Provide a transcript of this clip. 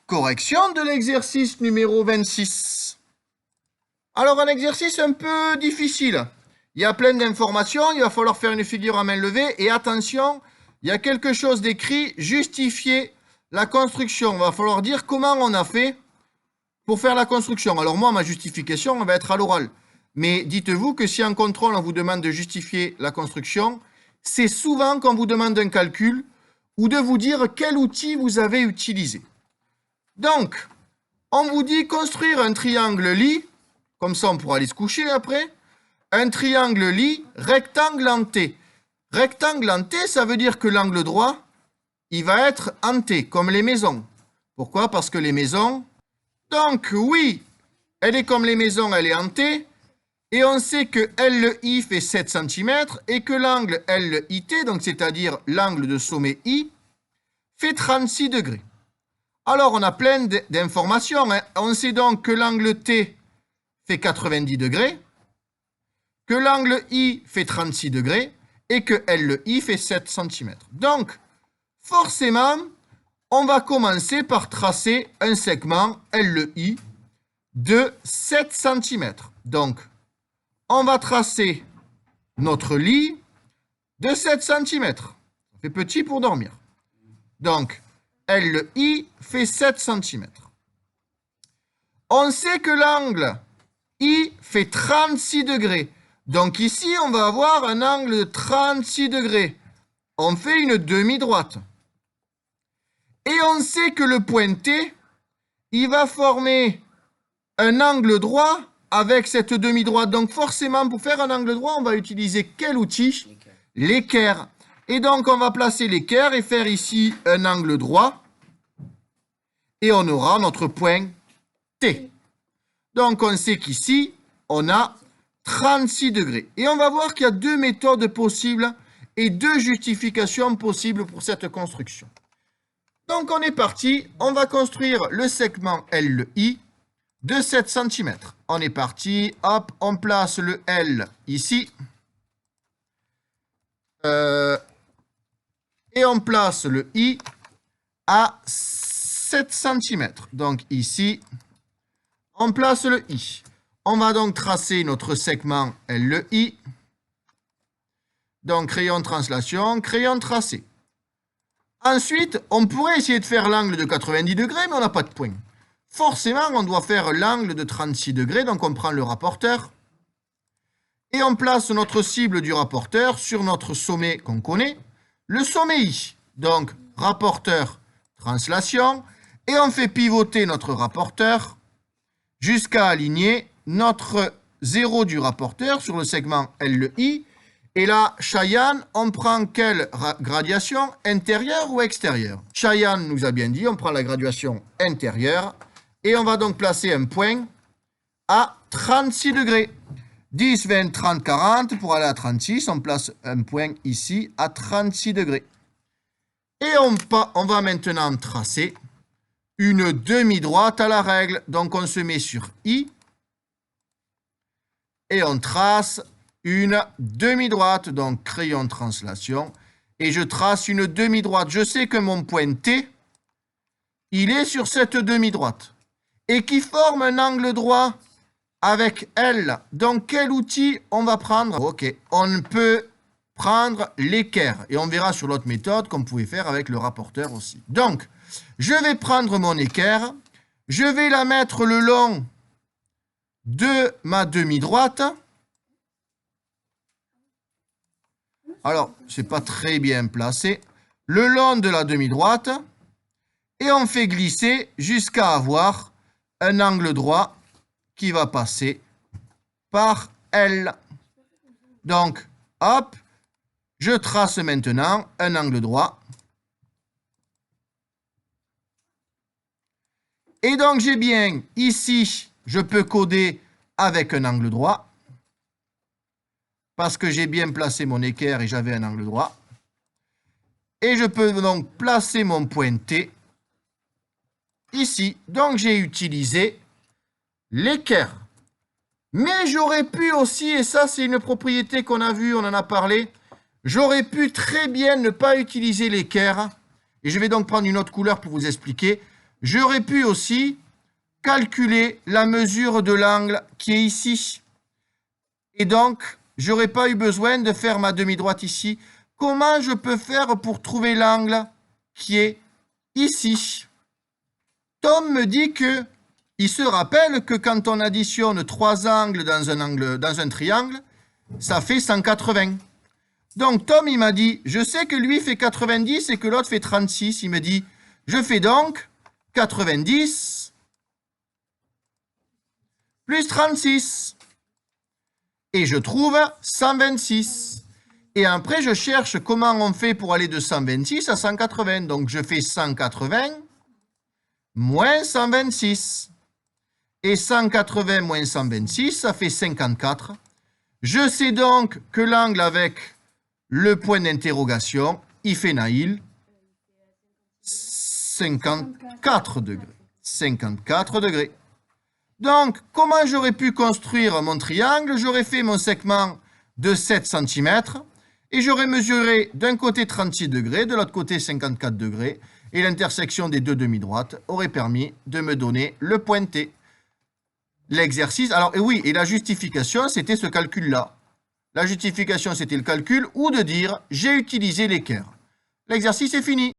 Correction de l'exercice numéro 26. Alors, un exercice un peu difficile. Il y a plein d'informations, il va falloir faire une figure à main levée. Et attention, il y a quelque chose d'écrit, justifier la construction. Il va falloir dire comment on a fait pour faire la construction. Alors moi, ma justification va être à l'oral. Mais dites-vous que si en contrôle, on vous demande de justifier la construction, c'est souvent qu'on vous demande un calcul ou de vous dire quel outil vous avez utilisé. Donc, on vous dit construire un triangle lit, comme ça on pourra aller se coucher après, un triangle lit rectangle en T. Rectangle en T, ça veut dire que l'angle droit, il va être en T, comme les maisons. Pourquoi? Parce que les maisons... Donc, oui, elle est comme les maisons, elle est en T, et on sait que LI fait 7 cm, et que l'angle LIT, donc c'est-à-dire l'angle de sommet I, fait 36 degrés. Alors, on a plein d'informations. Hein. On sait donc que l'angle T fait 90 degrés, que l'angle I fait 36 degrés, et que LI fait 7 cm. Donc, forcément, on va commencer par tracer un segment LI de 7 cm. Donc, on va tracer notre lit de 7 cm. Ça fait petit pour dormir. Donc, LI fait 7 cm. On sait que l'angle I fait 36 degrés. Donc ici, on va avoir un angle de 36 degrés. On fait une demi-droite. Et on sait que le point T, il va former un angle droit avec cette demi-droite. Donc forcément, pour faire un angle droit, on va utiliser quel outil? L'équerre. Et donc, on va placer l'équerre et faire ici un angle droit. Et on aura notre point T. Donc, on sait qu'ici, on a 36 degrés. Et on va voir qu'il y a deux méthodes possibles et deux justifications possibles pour cette construction. Donc, on est parti. On va construire le segment LI de 7 cm. On est parti. Hop, on place le L ici. Et on place le I à 7 cm. Donc ici, on place le I. On va donc tracer notre segment LI. Donc crayon translation, crayon tracé. Ensuite, on pourrait essayer de faire l'angle de 90 degrés, mais on n'a pas de point. Forcément, on doit faire l'angle de 36 degrés, donc on prend le rapporteur. Et on place notre cible du rapporteur sur notre sommet qu'on connaît, le sommet I. Donc, rapporteur, translation, et on fait pivoter notre rapporteur jusqu'à aligner notre 0 du rapporteur sur le segment LI. Et là, Cheyenne, on prend quelle graduation? Intérieure ou extérieure? Cheyenne nous a bien dit, on prend la graduation intérieure. Et on va donc placer un point à 36 degrés. 10, 20, 30, 40, pour aller à 36, on place un point ici à 36 degrés. Et on va maintenant tracer une demi-droite à la règle. Donc on se met sur I et on trace une demi-droite, donc crayon translation. Et je trace une demi-droite. Je sais que mon point T, il est sur cette demi-droite et qui forme un angle droit avec L. Donc, quel outil on va prendre? Ok, on peut prendre l'équerre. Et on verra sur l'autre méthode qu'on pouvait faire avec le rapporteur aussi. Donc, je vais prendre mon équerre. Je vais la mettre le long de ma demi-droite. Alors, c'est pas très bien placé. Le long de la demi-droite. Et on fait glisser jusqu'à avoir un angle droit qui va passer par L. Donc, hop, je trace maintenant un angle droit. Et donc, j'ai bien, ici, je peux coder avec un angle droit, parce que j'ai bien placé mon équerre et j'avais un angle droit. Et je peux donc placer mon point T ici. Donc, j'ai utilisé l'équerre. Mais j'aurais pu aussi, et ça c'est une propriété qu'on a vue, on en a parlé, j'aurais pu très bien ne pas utiliser l'équerre. Et je vais donc prendre une autre couleur pour vous expliquer. J'aurais pu aussi calculer la mesure de l'angle qui est ici. Et donc, j'aurais pas eu besoin de faire ma demi-droite ici. Comment je peux faire pour trouver l'angle qui est ici? Tom me dit que il se rappelle que quand on additionne trois angles dans un triangle, ça fait 180. Donc Tom, il m'a dit, je sais que lui fait 90 et que l'autre fait 36. Il me dit, je fais donc 90 plus 36. Et je trouve 126. Et après, je cherche comment on fait pour aller de 126 à 180. Donc, je fais 180 moins 126. Et 180 moins 126, ça fait 54. Je sais donc que l'angle avec le point d'interrogation, il fait Naïl 54 degrés. 54 degrés. Donc, comment j'aurais pu construire mon triangle? J'aurais fait mon segment de 7 cm et j'aurais mesuré d'un côté 36 degrés, de l'autre côté 54 degrés, et l'intersection des deux demi-droites aurait permis de me donner le point T. L'exercice, alors, et oui, et la justification, c'était ce calcul-là. La justification, c'était le calcul ou de dire, j'ai utilisé l'équerre. L'exercice est fini.